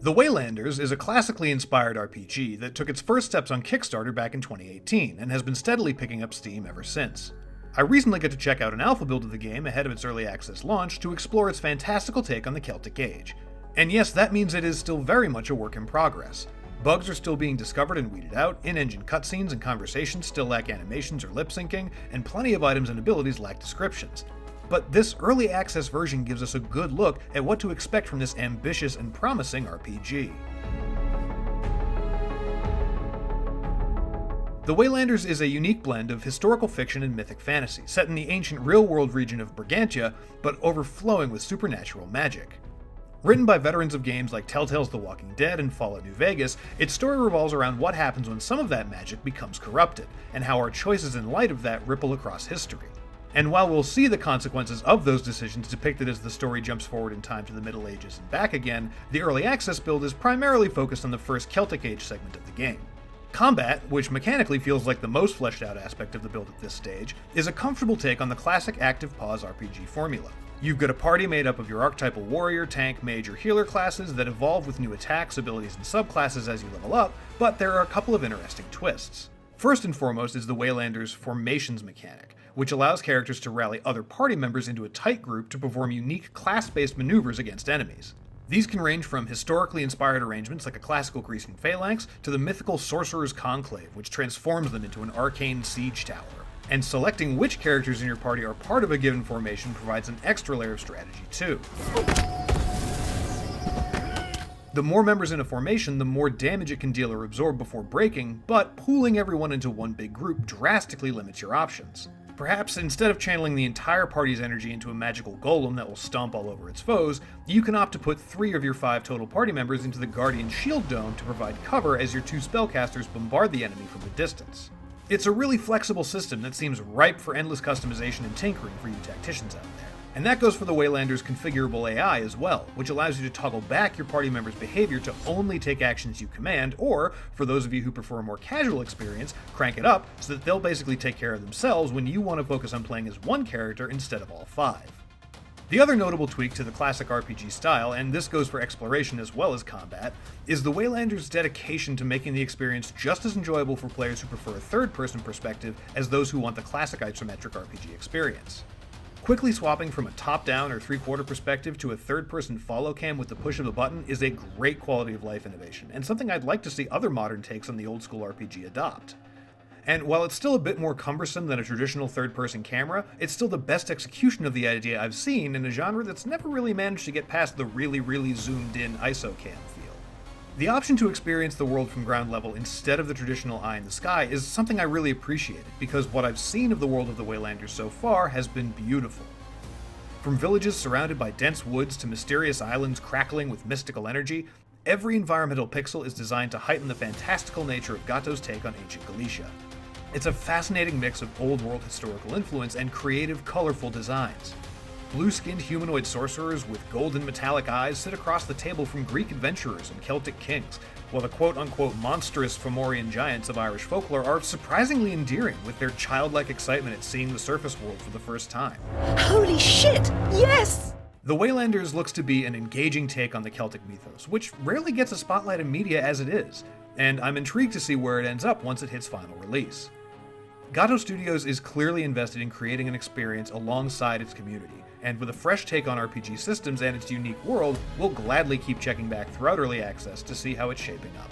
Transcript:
The Waylanders is a classically inspired RPG that took its first steps on Kickstarter back in 2018 and has been steadily picking up steam ever since. I recently got to check out an alpha build of the game ahead of its early access launch to explore its fantastical take on the Celtic Age. And yes, that means it is still very much a work in progress. Bugs are still being discovered and weeded out, in-engine cutscenes and conversations still lack animations or lip syncing, and plenty of items and abilities lack descriptions. But this early access version gives us a good look at what to expect from this ambitious and promising RPG. The Waylanders is a unique blend of historical fiction and mythic fantasy, set in the ancient real-world region of Brigantia, but overflowing with supernatural magic. Written by veterans of games like Telltale's The Walking Dead and Fallout New Vegas, its story revolves around what happens when some of that magic becomes corrupted, and how our choices in light of that ripple across history. And while we'll see the consequences of those decisions depicted as the story jumps forward in time to the Middle Ages and back again, the early access build is primarily focused on the first Celtic Age segment of the game. Combat, which mechanically feels like the most fleshed out aspect of the build at this stage, is a comfortable take on the classic active pause RPG formula. You've got a party made up of your archetypal warrior, tank, mage, or healer classes that evolve with new attacks, abilities, and subclasses as you level up, but there are a couple of interesting twists. First and foremost is the Waylanders' formations mechanic, which allows characters to rally other party members into a tight group to perform unique class-based maneuvers against enemies. These can range from historically inspired arrangements like a classical Grecian phalanx to the mythical Sorcerer's Conclave, which transforms them into an arcane siege tower. And selecting which characters in your party are part of a given formation provides an extra layer of strategy too. The more members in a formation, the more damage it can deal or absorb before breaking, but pooling everyone into one big group drastically limits your options. Perhaps instead of channeling the entire party's energy into a magical golem that will stomp all over its foes, you can opt to put 3 of your 5 total party members into the Guardian Shield Dome to provide cover as your 2 spellcasters bombard the enemy from a distance. It's a really flexible system that seems ripe for endless customization and tinkering for you tacticians out there. And that goes for the Waylanders' configurable AI as well, which allows you to toggle back your party members' behavior to only take actions you command, or, for those of you who prefer a more casual experience, crank it up so that they'll basically take care of themselves when you want to focus on playing as one character instead of all 5. The other notable tweak to the classic RPG style, and this goes for exploration as well as combat, is the Waylanders' dedication to making the experience just as enjoyable for players who prefer a third-person perspective as those who want the classic isometric RPG experience. Quickly swapping from a top-down or three-quarter perspective to a third-person follow cam with the push of a button is a great quality of life innovation, and something I'd like to see other modern takes on the old-school RPG adopt. And while it's still a bit more cumbersome than a traditional third-person camera, it's still the best execution of the idea I've seen in a genre that's never really managed to get past the really zoomed-in ISO cam feel. The option to experience the world from ground level instead of the traditional eye in the sky is something I really appreciated, because what I've seen of the world of the Waylanders so far has been beautiful. From villages surrounded by dense woods to mysterious islands crackling with mystical energy, every environmental pixel is designed to heighten the fantastical nature of Gato's take on ancient Galicia. It's a fascinating mix of old-world historical influence and creative, colorful designs. Blue-skinned humanoid sorcerers with golden metallic eyes sit across the table from Greek adventurers and Celtic kings, while the quote-unquote monstrous Fomorian giants of Irish folklore are surprisingly endearing with their childlike excitement at seeing the surface world for the first time. Holy shit! Yes! The Waylanders looks to be an engaging take on the Celtic mythos, which rarely gets a spotlight in media as it is, and I'm intrigued to see where it ends up once it hits final release. Gato Studios is clearly invested in creating an experience alongside its community, and with a fresh take on RPG systems and its unique world, we'll gladly keep checking back throughout early access to see how it's shaping up.